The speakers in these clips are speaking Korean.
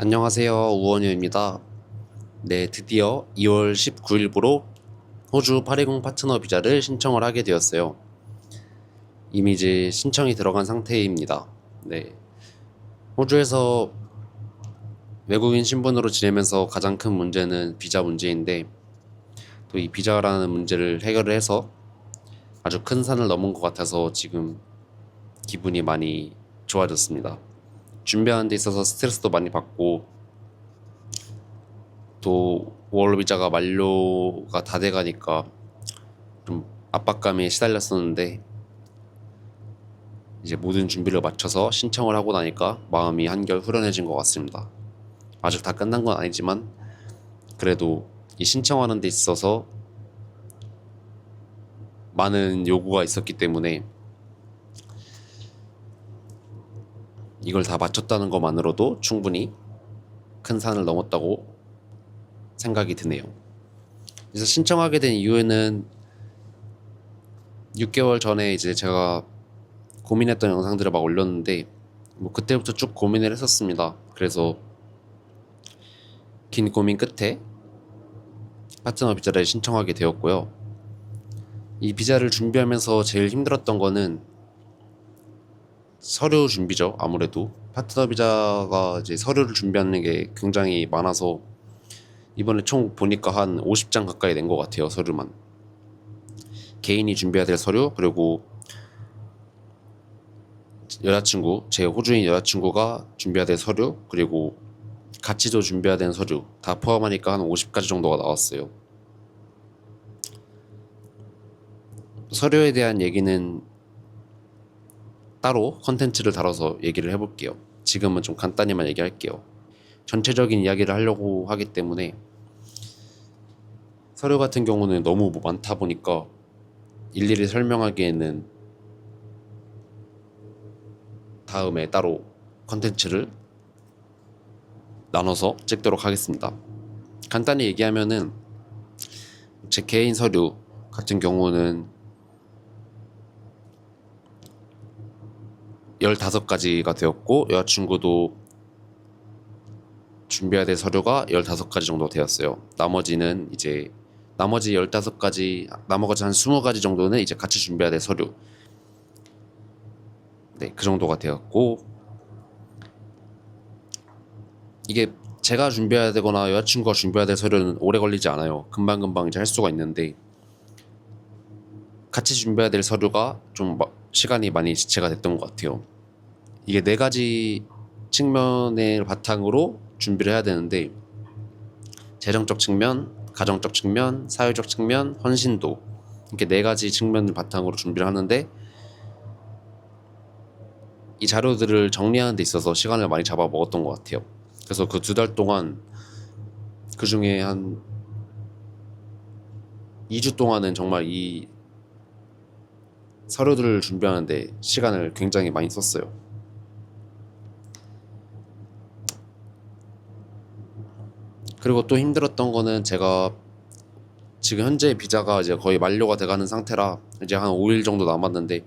안녕하세요. 우원유입니다. 네, 드디어 2월 19일부로 호주 820 파트너 비자를 신청을 하게 되었어요. 이미 이제 신청이 들어간 상태입니다. 네, 호주에서 외국인 신분으로 지내면서 가장 큰 문제는 비자 문제인데, 또 이 비자라는 문제를 해결을 해서 아주 큰 산을 넘은 것 같아서 지금 기분이 많이 좋아졌습니다. 준비하는 데 있어서 스트레스도 많이 받고, 또 월 비자가 만료가 다 돼가니까 좀 압박감에 시달렸었는데, 이제 모든 준비를 마쳐서 신청을 하고 나니까 마음이 한결 후련해진 것 같습니다. 아직 다 끝난 건 아니지만 그래도 이 신청하는 데 있어서 많은 요구가 있었기 때문에 이걸 다 마쳤다는 것만으로도 충분히 큰 산을 넘었다고 생각이 드네요. 그래서 신청하게 된 이유는 6개월 전에 이제 제가 고민했던 영상들을 막 올렸는데, 뭐 그때부터 쭉 고민을 했었습니다. 그래서 긴 고민 끝에 파트너 비자를 신청하게 되었고요. 이 비자를 준비하면서 제일 힘들었던 거는 서류 준비죠. 아무래도 파트너 비자가 이제 서류를 준비하는 게 굉장히 많아서 이번에 총 보니까 한 50장 가까이 낸 것 같아요. 서류만. 개인이 준비해야 될 서류, 그리고 여자친구, 제 호주인 여자친구가 준비해야 될 서류, 그리고 같이도 준비해야 되는 서류 다 포함하니까 한 50가지 정도가 나왔어요. 서류에 대한 얘기는 따로 컨텐츠를 다뤄서 얘기를 해볼게요. 지금은 좀 간단히만 얘기할게요. 전체적인 이야기를 하려고 하기 때문에 서류 같은 경우는 너무 많다 보니까 일일이 설명하기에는 다음에 따로 컨텐츠를 나눠서 찍도록 하겠습니다. 간단히 얘기하면은 제 개인 서류 같은 경우는 15가지가 되었고, 여자친구도 준비해야 될 서류가 15가지 정도 되었어요. 나머지는 이제 나머지 15가지, 나머지 한 20가지 정도는 이제 같이 준비해야 될 서류. 네, 그 정도가 되었고, 이게 제가 준비해야 되거나 여자친구가 준비해야 될 서류는 오래 걸리지 않아요. 금방금방 이제 할 수가 있는데, 같이 준비해야 될 서류가 좀 시간이 많이 지체가 됐던 것 같아요. 이게 4가지 측면을 바탕으로 준비를 해야 되는데, 재정적 측면, 가정적 측면, 사회적 측면, 헌신도, 이렇게 4가지 측면을 바탕으로 준비를 하는데, 이 자료들을 정리하는 데 있어서 시간을 많이 잡아 먹었던 것 같아요. 그래서 그 2달 동안, 그 중에 한 2주 동안은 정말 이 서류들을 준비하는데 시간을 굉장히 많이 썼어요. 그리고 또 힘들었던 거는, 제가 지금 현재 비자가 이제 거의 만료가 돼가는 상태라 이제 한 5일 정도 남았는데,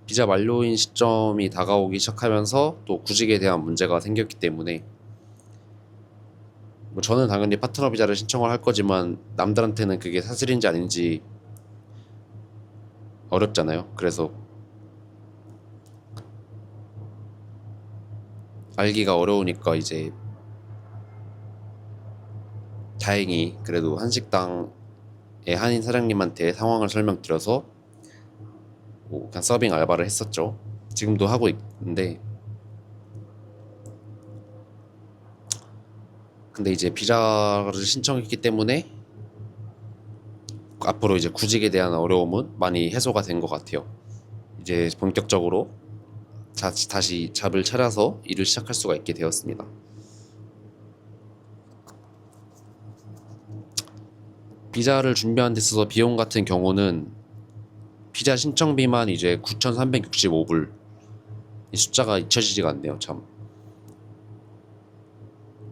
비자 만료인 시점이 다가오기 시작하면서 또 구직에 대한 문제가 생겼기 때문에, 뭐 저는 당연히 파트너 비자를 신청을 할 거지만 남들한테는 그게 사실인지 아닌지 어렵잖아요. 그래서 알기가 어려우니까 이제 다행히 그래도 한식당의 한인 사장님한테 상황을 설명드려서 뭐 그냥 서빙 알바를 했었죠. 지금도 하고 있는데, 근데 이제 비자를 신청했기 때문에 앞으로 이제 구직에 대한 어려움은 많이 해소가 된 것 같아요. 이제 본격적으로 다시 잡을 차려서 일을 시작할 수가 있게 되었습니다. 비자를 준비하는 데 있어서 비용 같은 경우는 비자 신청비만 이제 9,365불, 이 숫자가 잊혀지지가 않네요. 참.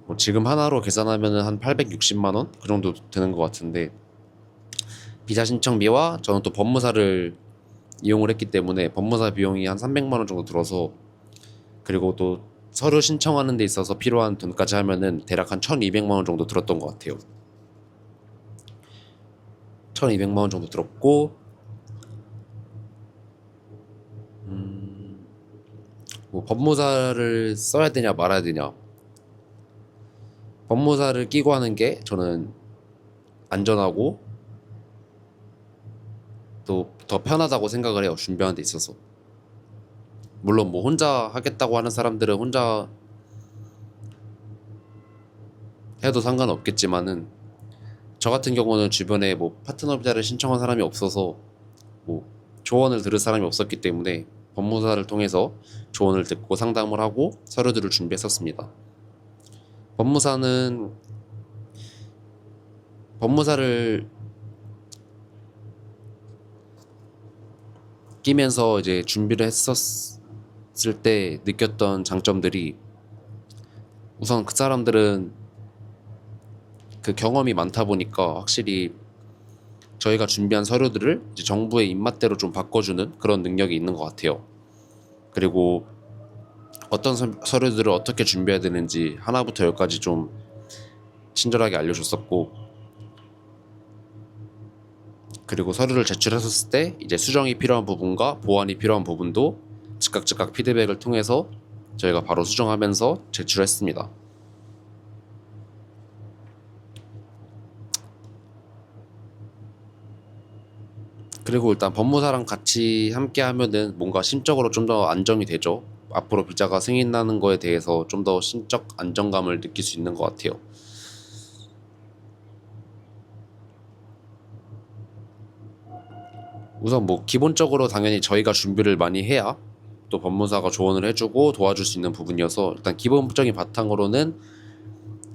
뭐 지금 하나로 계산하면은 한 860만 원 그 정도 되는 것 같은데, 비자 신청비와 저는 또 법무사를 이용을 했기 때문에 법무사 비용이 한 300만 원 정도 들어서, 그리고 또 서류 신청하는 데 있어서 필요한 돈까지 하면은 대략 한 1200만 원 정도 들었던 것 같아요. 1200만 원 정도 들었고, 뭐 법무사를 써야 되냐 말아야 되냐. 법무사를 끼고 하는 게 저는 안전하고 또 더 편하다고 생각을 해요. 준비하는 데 있어서. 물론 뭐 혼자 하겠다고 하는 사람들은 혼자 해도 상관없겠지만은 저 같은 경우는 주변에 뭐 파트너 비자를 신청한 사람이 없어서 뭐 조언을 들을 사람이 없었기 때문에 법무사를 통해서 조언을 듣고 상담을 하고 서류들을 준비했었습니다. 법무사는 법무사를 끼면서 이제 준비를 했었을 때 느꼈던 장점들이, 우선 그 사람들은 그 경험이 많다 보니까 확실히 저희가 준비한 서류들을 이제 정부의 입맛대로 좀 바꿔주는 그런 능력이 있는 것 같아요. 그리고 어떤 서류들을 어떻게 준비해야 되는지 하나부터 열까지 좀 친절하게 알려줬었고, 그리고 서류를 제출했었을 때 이제 수정이 필요한 부분과 보완이 필요한 부분도 즉각 피드백을 통해서 저희가 바로 수정하면서 제출했습니다. 그리고 일단 법무사랑 같이 함께 하면은 뭔가 심적으로 좀 더 안정이 되죠. 앞으로 비자가 승인나는 거에 대해서 좀 더 심적 안정감을 느낄 수 있는 것 같아요. 우선 뭐 기본적으로 당연히 저희가 준비를 많이 해야 또 법무사가 조언을 해주고 도와줄 수 있는 부분이어서, 일단 기본적인 바탕으로는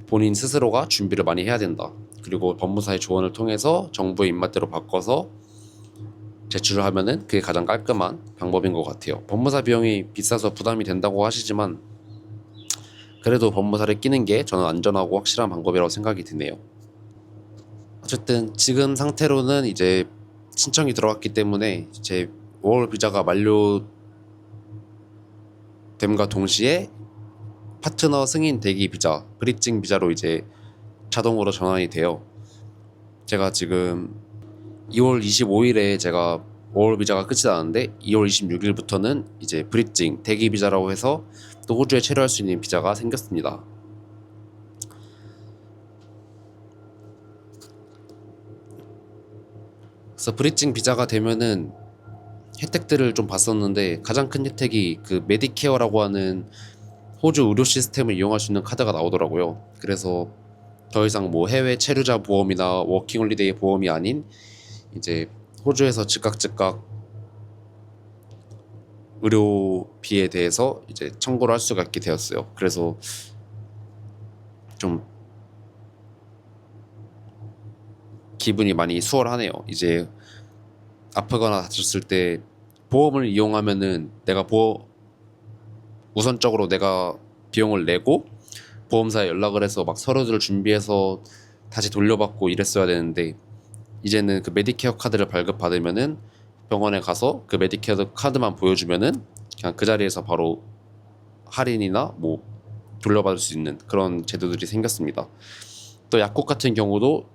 본인 스스로가 준비를 많이 해야 된다. 그리고 법무사의 조언을 통해서 정부의 입맛대로 바꿔서 제출을 하면은 그게 가장 깔끔한 방법인 것 같아요. 법무사 비용이 비싸서 부담이 된다고 하시지만 그래도 법무사를 끼는 게 저는 안전하고 확실한 방법이라고 생각이 드네요. 어쨌든 지금 상태로는 이제 신청이 들어갔기 때문에 제 워홀 비자가 만료됨과 동시에 파트너 승인 대기 비자, 브릿징 비자로 이제 자동으로 전환이 돼요. 제가 지금 2월 25일에 제가 워홀 비자가 끝이 나는데 2월 26일부터는 이제 브릿징 대기 비자라고 해서 또 호주에 체류할 수 있는 비자가 생겼습니다. 그래서 브릿징 비자가 되면은 혜택들을 좀 봤었는데, 가장 큰 혜택이 그 메디케어라고 하는 호주 의료 시스템을 이용할 수 있는 카드가 나오더라고요. 그래서 더 이상 뭐 해외 체류자 보험이나 워킹홀리데이 보험이 아닌 이제 호주에서 즉각 의료비에 대해서 이제 청구를 할 수가 있게 되었어요. 그래서 좀 기분이 많이 수월하네요. 이제 아프거나 다쳤을 때 보험을 이용하면은 우선적으로 내가 비용을 내고 보험사에 연락을 해서 막 서류들을 준비해서 다시 돌려받고 이랬어야 되는데, 이제는 그 메디케어 카드를 발급받으면은 병원에 가서 그 메디케어 카드만 보여주면은 그냥 그 자리에서 바로 할인이나 뭐 돌려받을 수 있는 그런 제도들이 생겼습니다. 또 약국 같은 경우도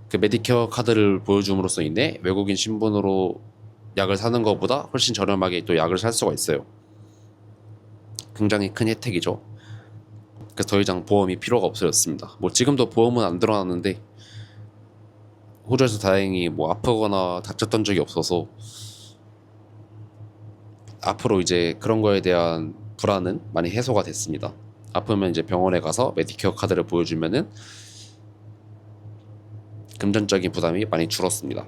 그 메디케어 카드를 보여줌으로써 인해 외국인 신분으로 약을 사는 것보다 훨씬 저렴하게 또 약을 살 수가 있어요. 굉장히 큰 혜택이죠. 그래서 더 이상 보험이 필요가 없어졌습니다. 뭐 지금도 보험은 안 들어놨는데 호주에서 다행히 뭐 아프거나 다쳤던 적이 없어서 앞으로 이제 그런 거에 대한 불안은 많이 해소가 됐습니다. 아프면 이제 병원에 가서 메디케어 카드를 보여주면은 금전적인 부담이 많이 줄었습니다.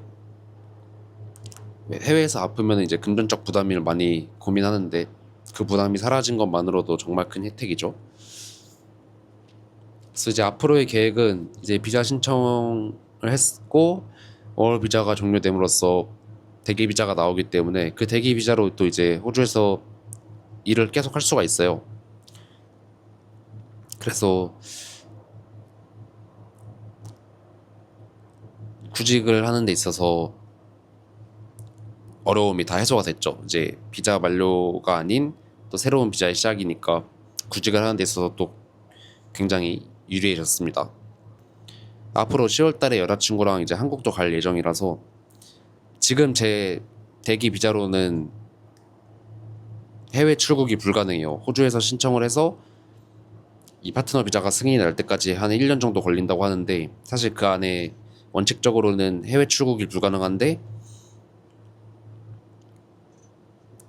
해외에서 아프면 이제 금전적 부담을 많이 고민하는데 그 부담이 사라진 것만으로도 정말 큰 혜택이죠. 그래서 이제 앞으로의 계획은 이제 비자 신청을 했고 월 비자가 종료됨으로써 대기 비자가 나오기 때문에 그 대기 비자로 또 이제 호주에서 일을 계속 할 수가 있어요. 그래서 구직을 하는 데 있어서 어려움이 다 해소가 됐죠. 이제 비자 만료가 아닌 또 새로운 비자의 시작이니까 구직을 하는 데 있어서 또 굉장히 유리해졌습니다. 앞으로 10월 달에 여자친구랑 이제 한국도 갈 예정이라서 지금 제 대기 비자로는 해외 출국이 불가능해요. 호주에서 신청을 해서 이 파트너 비자가 승인이 날 때까지 한 1년 정도 걸린다고 하는데 사실 그 안에 원칙적으로는 해외 출국이 불가능한데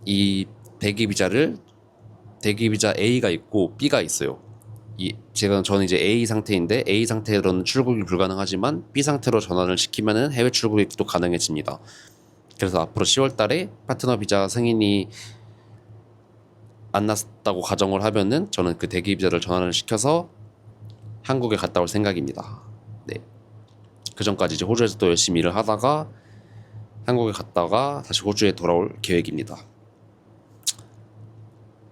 이 대기 비자 A가 있고 B가 있어요. 저는 이제 A 상태인데 A 상태로는 출국이 불가능하지만 B 상태로 전환을 시키면은 해외 출국이 또 가능해집니다. 그래서 앞으로 10월 달에 파트너 비자 승인이 안 났다고 가정을 하면은 저는 그 대기 비자를 전환을 시켜서 한국에 갔다 올 생각입니다. 네. 그 전까지 이제 호주에서 또 열심히 일을 하다가 한국에 갔다가 다시 호주에 돌아올 계획입니다.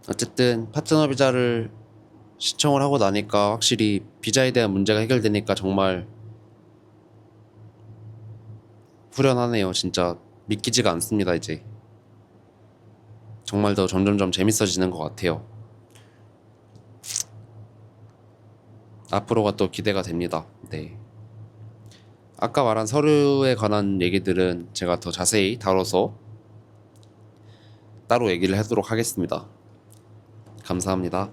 어쨌든 파트너 비자를 신청을 하고 나니까 확실히 비자에 대한 문제가 해결되니까 정말 후련하네요. 진짜 믿기지가 않습니다, 이제. 정말 더 점점점 재밌어지는 것 같아요. 앞으로가 또 기대가 됩니다. 네. 아까 말한 서류에 관한 얘기들은 제가 더 자세히 다뤄서 따로 얘기를 하도록 하겠습니다. 감사합니다.